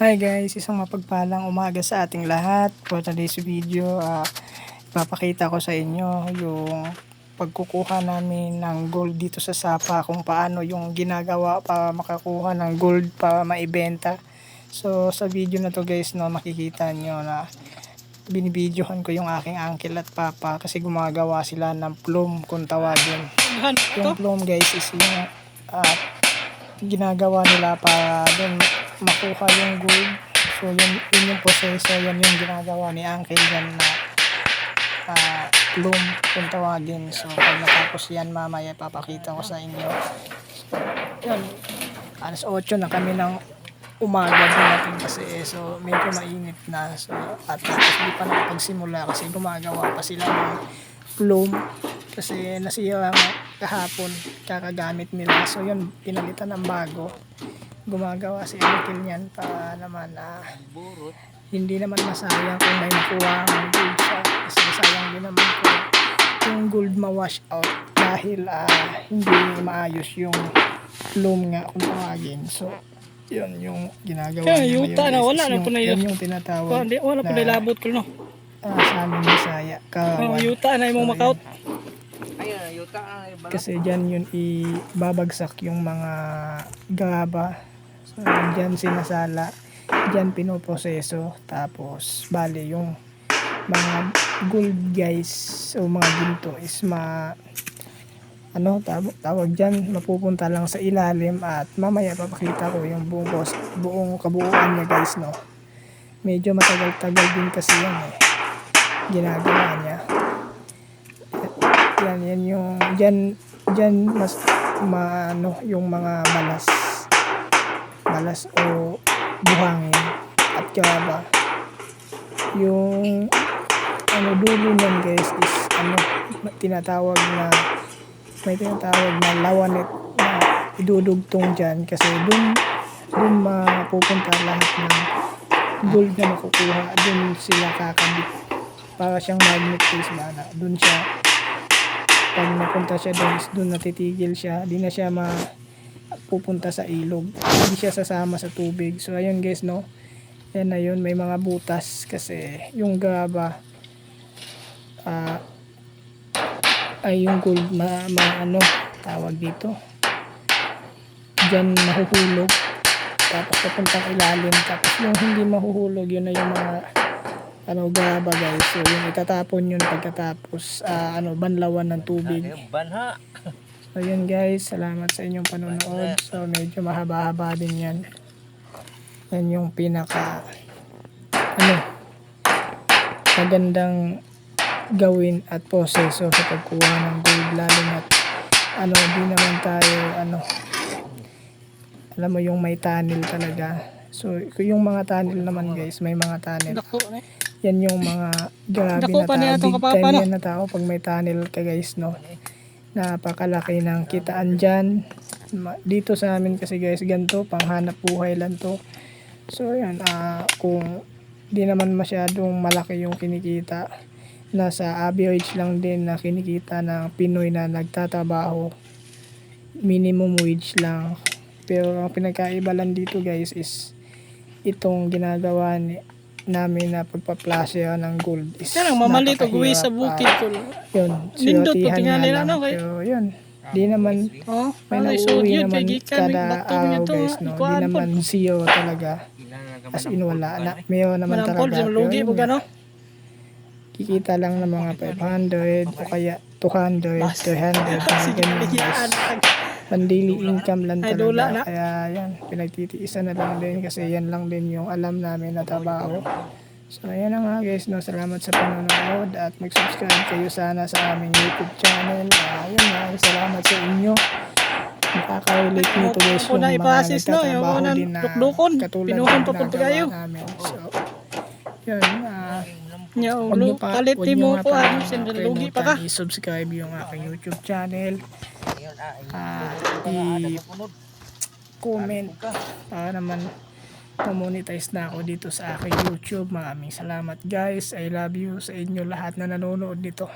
Hi guys, isang mapagpalang umaga sa ating lahat. For today's video, ipapakita ko sa inyo yung pagkukuha namin ng gold dito sa Sapa, kung paano yung ginagawa para makakuha ng gold para maibenta. So sa video na to guys, no, makikita nyo na binibidyohan ko yung aking uncle at papa kasi gumagawa sila ng plume kung tawagin. Yung plume guys is yung ginagawa nila para dun makuha yung gold. So yun yung proseso, yan yung ginagawa ni Uncle yan na plume kung tawagin. So pag natapos yan mamaya papakita ko sa inyo. So yun, alas 8 na kami ng umaga din natin kasi so medyo mainit na. So at tapos di pa nakapagsimula kasi gumagawa pa sila ng plume kasi nasira kahapon kakagamit nila. So yun, pinalitan ng bago. Gumagawa si Uncle niyan para naman hindi naman masayang kung may makuha ang gold siya, kasi sayang din naman kung yung gold ma-wash out dahil hindi maayos yung plume nga kung tawagin. So yun yung ginagawa niya yuta na wala na po na yun yung tinatawag wala po na labot ko no. Sa amin Bisaya kawan. Yuta na imong makaut. Kasi dyan yun ibabagsak yung mga graba. So dyan sinasala, dyan pinoproseso. Tapos bali yung mga gold guys o mga ginto is tawag dyan, mapupunta lang sa ilalim. At mamaya papakita ko yung buong kabuuan niya guys, no. Medyo matagal-tagal din kasi yan ginagawa niya. Yan yung dyan mas yung mga balas o buhangin at graba. Yung dulo niyan guys is may tinatawag na lawanet na idudugtong dyan kasi dun mapupunta lahat ng gold na makukuha. Dun sila kakabit para siyang magnet case bana. Dun siya, pag napunta siya doon natitigil siya, di na siya pupunta sa ilog, hindi siya sasama sa tubig. So ayun guys, no, yan na yun, may mga butas kasi yung graba ay yung gold tawag dito, dyan mahuhulog tapos papuntang ilalim. Tapos yung hindi mahuhulog, yun na yung mga graba guys. So yung itatapon yun pagkatapos banlawan ng tubig. So yun guys, salamat sa inyong panonood. So medyo mahaba-haba din yan. Yan yung pinaka magandang gawin at proseso sa pagkuha ng gold, lalo na di naman tayo alam mo yung may tunnel talaga. So yung mga tunnel naman guys, may mga tunnel. Yan yung mga grabe na tao, big time yan na tao pag may tunnel ka guys, no. Napakalaki ng kitaan dyan. Dito sa amin kasi guys, ganito, panghanap buhay lang to. So yan, kung di naman masyadong malaki yung kinikita, nasa average lang din na kinikita ng Pinoy na nagtatrabaho, minimum wage lang. Pero ang pinagkaiba lang dito guys is itong ginagawa namin na pagpa-plasher ng gold is mamalito guwi sa bukid ko. Yun, siyotihan nga lang. Pero yun, di naman may nauuwi naman kada araw guys, no. Di naman zero talaga, as in wala na, mayroon naman talaga. Pero yun, kikita lang ng mga 500 o kaya 200, 300 mga ganyan guys. Pandili income lang talaga. Kaya yan, pinagtitiisan na lang din kasi yan lang din yung alam namin na trabaho. So ayan na nga guys, no, salamat sa panonood at mag-subscribe kayo sana sa aming YouTube channel. Ayun nga, salamat sa inyo. Nakaka-relate nito guys yung mga nagtatrabaho din na katulad ng ginagawa namin. So yun, huwag nyo pa i-subscribe yung aking YouTube channel, i-comment para naman monetize na ako dito sa aking YouTube. Maraming salamat guys, I love you sa inyo lahat na nanonood nito.